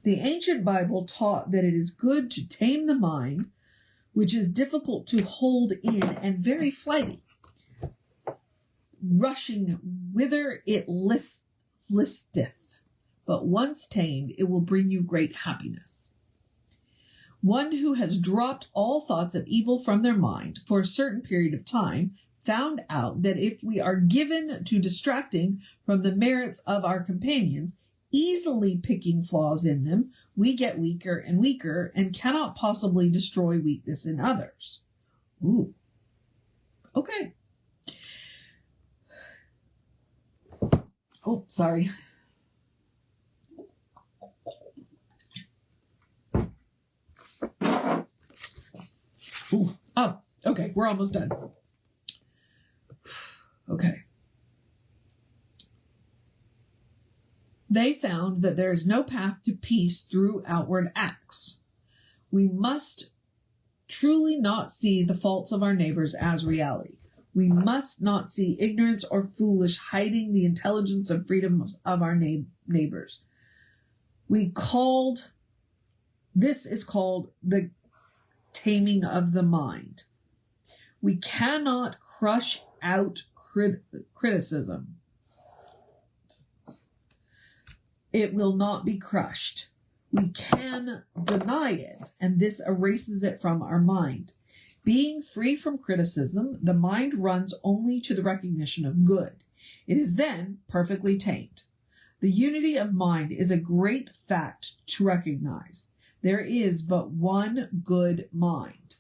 The ancient Bible taught that it is good to tame the mind, which is difficult to hold in and very flighty, rushing whither it listeth. But once tamed, it will bring you great happiness. One who has dropped all thoughts of evil from their mind for a certain period of time found out that if we are given to distracting from the merits of our companions, easily picking flaws in them, we get weaker and weaker and cannot possibly destroy weakness in others. Ooh. Okay. Oh, sorry. Ooh. Oh, okay. We're almost done. Okay. They found that there is no path to peace through outward acts. We must truly not see the faults of our neighbors as reality. We must not see ignorance or foolish hiding the intelligence and freedom of our neighbors. This is called the taming of the mind. We cannot crush out criticism. It will not be crushed. We can deny it, and this erases it from our mind. Being free from criticism, the mind runs only to the recognition of good. It is then perfectly tamed. The unity of mind is a great fact to recognize. There is but one good mind.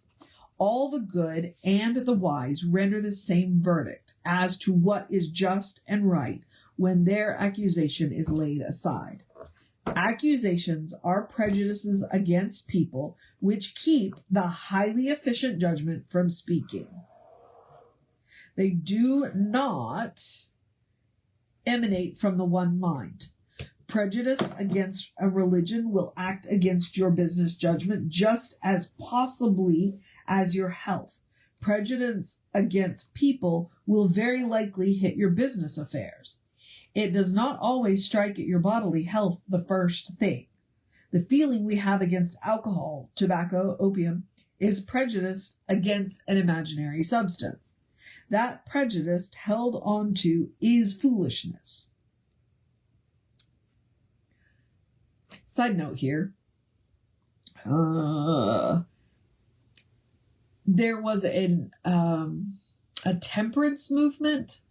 All the good and the wise render the same verdict as to what is just and right when their accusation is laid aside. Accusations are prejudices against people which keep the highly efficient judgment from speaking. They do not emanate from the one mind. Prejudice against a religion will act against your business judgment just as possibly as your health. Prejudice against people will very likely hit your business affairs. It does not always strike at your bodily health the first thing. The feeling we have against alcohol, tobacco, opium is prejudice against an imaginary substance. That prejudice held on to is foolishness. Side note here. There was a temperance movement,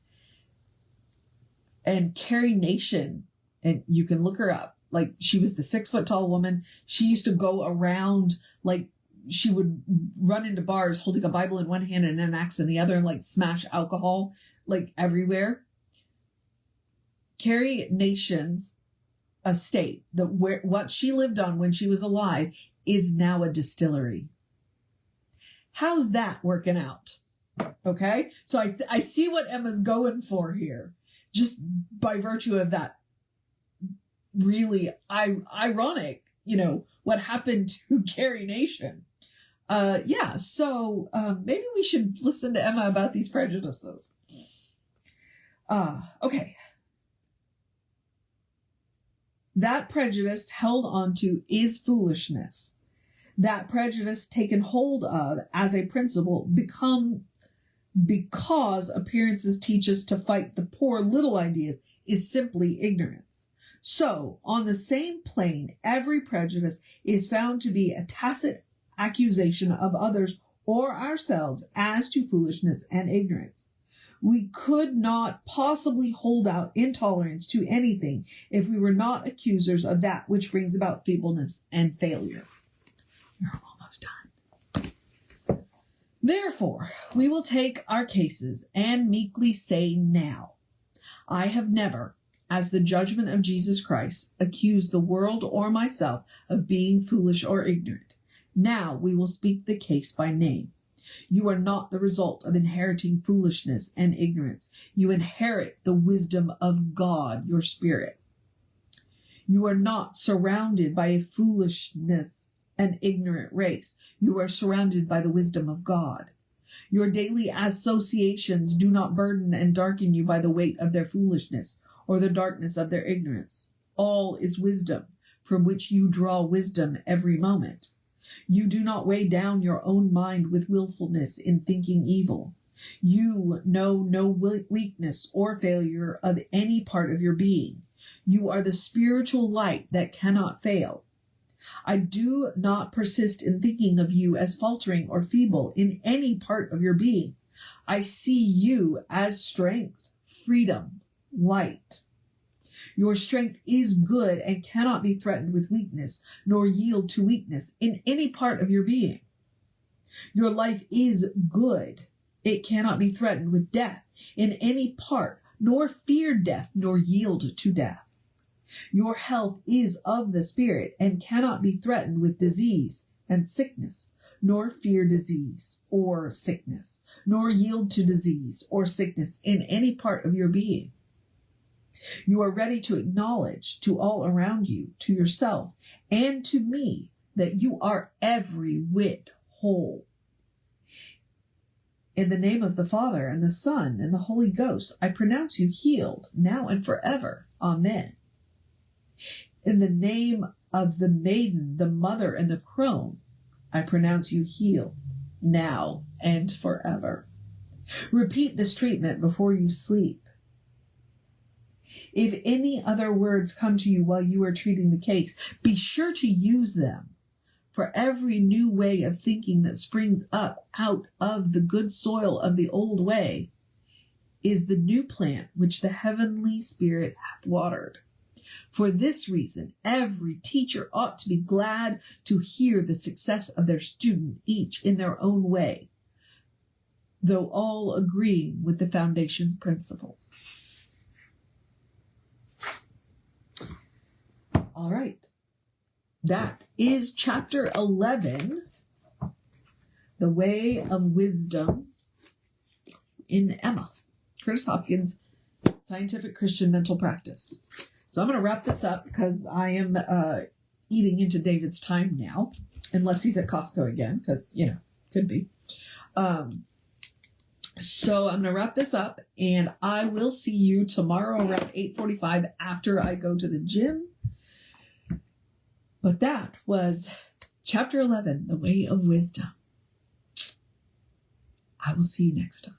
and Carrie Nation, and you can look her up. Like, she was the 6-foot-tall woman. She used to go around, like, she would run into bars holding a Bible in one hand and an axe in the other and, like, smash alcohol, like, everywhere. Carrie Nation's estate, what she lived on when she was alive, is now a distillery. How's that working out? Okay, so I see what Emma's going for here, just by virtue of that really ironic, what happened to Carrie Nation. So maybe we should listen to Emma about these prejudices. Okay. That prejudice held onto is foolishness. That prejudice taken hold of as a principle because appearances teach us to fight the poor little ideas is simply ignorance. So, on the same plane, every prejudice is found to be a tacit accusation of others or ourselves as to foolishness and ignorance. We could not possibly hold out intolerance to anything if we were not accusers of that which brings about feebleness and failure. We're almost done. Therefore, we will take our cases and meekly say now, I have never, as the judgment of Jesus Christ, accused the world or myself of being foolish or ignorant. Now we will speak the case by name. You are not the result of inheriting foolishness and ignorance. You inherit the wisdom of God, your spirit. You are not surrounded by a foolishness and ignorant race. You are surrounded by the wisdom of God. Your daily associations do not burden and darken you by the weight of their foolishness or the darkness of their ignorance. All is wisdom, from which you draw wisdom every moment. You do not weigh down your own mind with willfulness in thinking evil. You know no weakness or failure of any part of your being. You are the spiritual light that cannot fail. I do not persist in thinking of you as faltering or feeble in any part of your being. I see you as strength, freedom, light. Your strength is good and cannot be threatened with weakness, nor yield to weakness in any part of your being. Your life is good. It cannot be threatened with death in any part, nor fear death, nor yield to death. Your health is of the spirit and cannot be threatened with disease and sickness, nor fear disease or sickness, nor yield to disease or sickness in any part of your being. You are ready to acknowledge to all around you, to yourself, and to me that you are every whit whole. In the name of the Father, and the Son, and the Holy Ghost, I pronounce you healed, now and forever. Amen. In the name of the maiden, the mother, and the crone, I pronounce you healed, now and forever. Repeat this treatment before you sleep. If any other words come to you while you are treating the case, be sure to use them. For every new way of thinking that springs up out of the good soil of the old way is the new plant which the heavenly Spirit hath watered. For this reason, every teacher ought to be glad to hear the success of their student, each in their own way, though all agreeing with the foundation principle. All right. That is chapter 11, The Way of Wisdom in Emma Curtis Hopkins, Scientific Christian Mental Practice. So I'm going to wrap this up because I am eating into David's time now, unless he's at Costco again, because, could be. So I'm going to wrap this up, and I will see you tomorrow around 8:45 after I go to the gym. But that was chapter 11, The Way of Wisdom. I will see you next time.